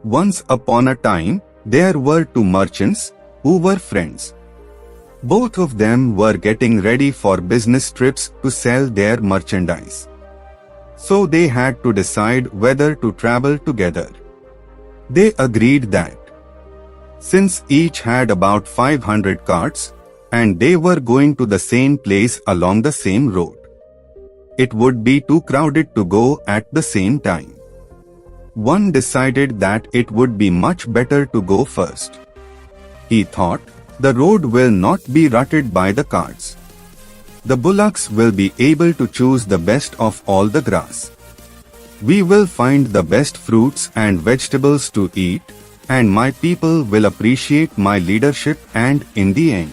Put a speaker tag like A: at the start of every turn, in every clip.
A: Once upon a time, there were two merchants who were friends. Both of them were getting ready for business trips to sell their merchandise. So they had to decide whether to travel together. They agreed that since each had about 500 carts, and they were going to the same place along the same road, it would be too crowded to go at the same time. One decided that it would be much better to go first. He thought, the road will not be rutted by the carts. The bullocks will be able to choose the best of all the grass. We will find the best fruits and vegetables to eat, and my people will appreciate my leadership, and in the end,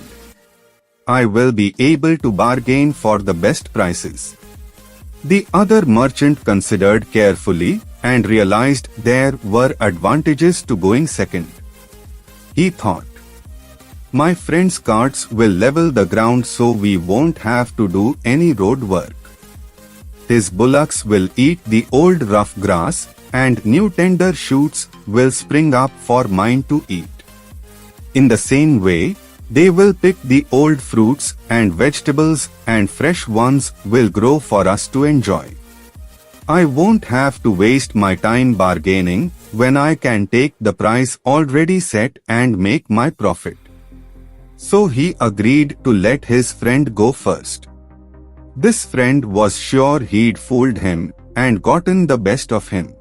A: I will be able to bargain for the best prices. The other merchant considered carefully and realized there were advantages to going second. He thought, my friend's carts will level the ground so we won't have to do any road work. His bullocks will eat the old rough grass, and new tender shoots will spring up for mine to eat. In the same way, they will pick the old fruits and vegetables, and fresh ones will grow for us to enjoy. I won't have to waste my time bargaining when I can take the price already set and make my profit. So he agreed to let his friend go first. This friend was sure he'd fooled him and gotten the best of him.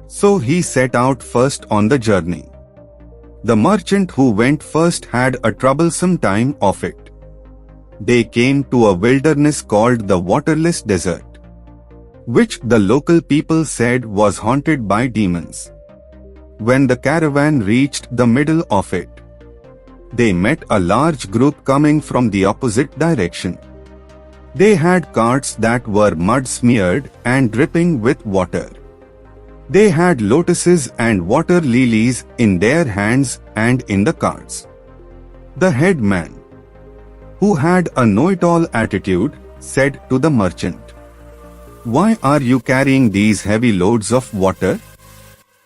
A: So he set out first on the journey. The merchant who went first had a troublesome time of it. They came to a wilderness called the Waterless Desert, which the local people said was haunted by demons. When the caravan reached the middle of it, they met a large group coming from the opposite direction. They had carts that were mud-smeared and dripping with water. They had lotuses and water lilies in their hands and in the carts. The head man, who had a know-it-all attitude, said to the merchant, "Why are you carrying these heavy loads of water?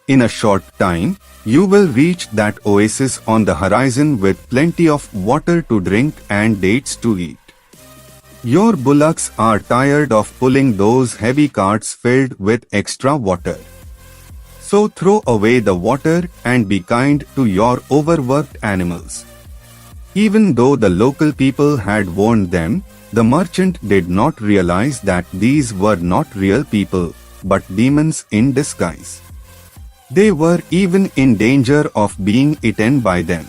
A: In a short time, you will reach that oasis on the horizon with plenty of water to drink and dates to eat. Your bullocks are tired of pulling those heavy carts filled with extra water. So throw away the water and be kind to your overworked animals." Even though the local people had warned them, the merchant did not realize that these were not real people, but demons in disguise. They were even in danger of being eaten by them.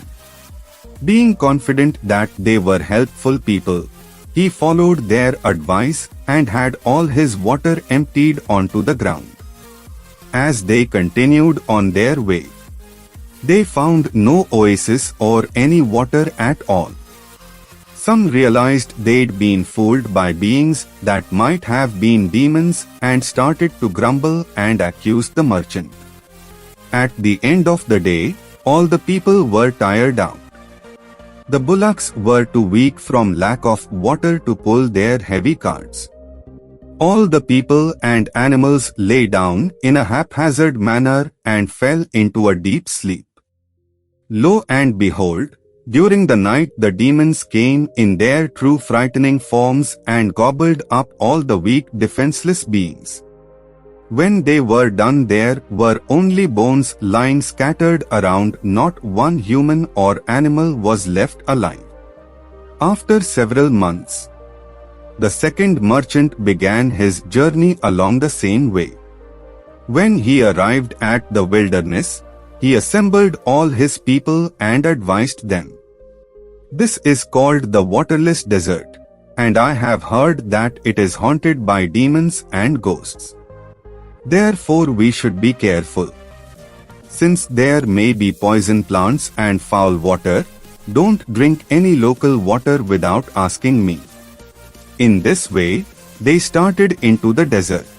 A: Being confident that they were helpful people, he followed their advice and had all his water emptied onto the ground. As they continued on their way, they found no oasis or any water at all. Some realized they'd been fooled by beings that might have been demons and started to grumble and accuse the merchant. At the end of the day, all the people were tired out. The bullocks were too weak from lack of water to pull their heavy carts. All the people and animals lay down in a haphazard manner and fell into a deep sleep. Lo and behold, during the night the demons came in their true frightening forms and gobbled up all the weak defenseless beings. When they were done, there were only bones lying scattered around. Not one human or animal was left alive. After several months, the second merchant began his journey along the same way. When he arrived at the wilderness, he assembled all his people and advised them, "This is called the Waterless Desert, and I have heard that it is haunted by demons and ghosts. Therefore we should be careful. Since there may be poison plants and foul water, don't drink any local water without asking me." In this way, they started into the desert.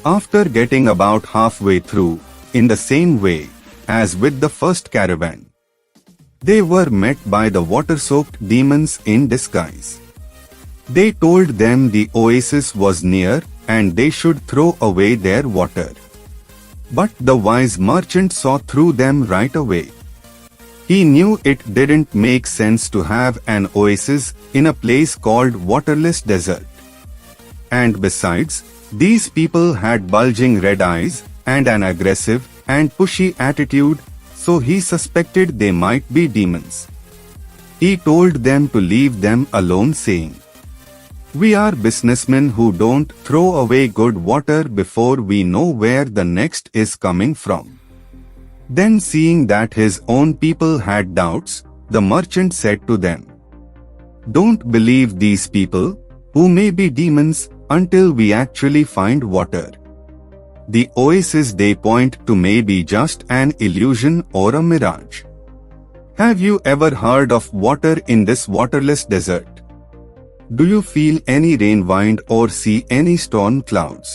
A: After getting about halfway through, in the same way as with the first caravan, they were met by the water-soaked demons in disguise. They told them the oasis was near and they should throw away their water. But the wise merchant saw through them right away. He knew it didn't make sense to have an oasis in a place called waterless desert. And besides, these people had bulging red eyes and an aggressive and pushy attitude, so he suspected they might be demons. He told them to leave them alone, saying, "We are businessmen who don't throw away good water before we know where the next is coming from." Then, seeing that his own people had doubts, the merchant said to them, "Don't believe these people, who may be demons, until we actually find water. The oasis they point to may be just an illusion or a mirage. Have you ever heard of water in this waterless desert? Do you feel any rain wind or see any storm clouds?"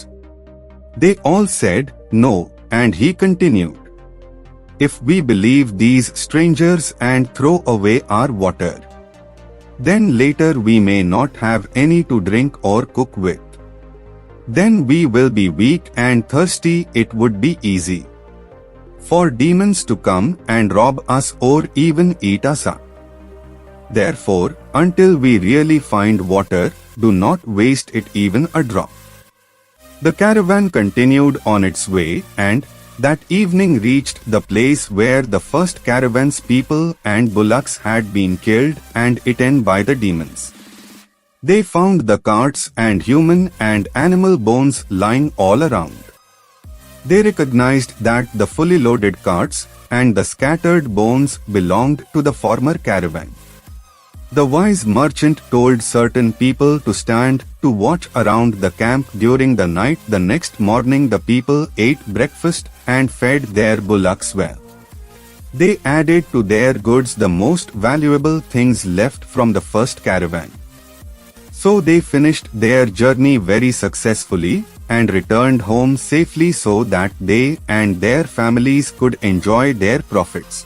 A: They all said, "No," and he continued, "If we believe these strangers and throw away our water, then later we may not have any to drink or cook with. Then we will be weak and thirsty. It would be easy for demons to come and rob us or even eat us up. Therefore, until we really find water, do not waste it even a drop." The caravan continued on its way, and that evening reached the place where the first caravan's people and bullocks had been killed and eaten by the demons. They found the carts and human and animal bones lying all around. They recognized that the fully loaded carts and the scattered bones belonged to the former caravan. The wise merchant told certain people to stand to watch around the camp during the night. The next morning the people ate breakfast and fed their bullocks well. They added to their goods the most valuable things left from the first caravan. So they finished their journey very successfully and returned home safely so that they and their families could enjoy their profits.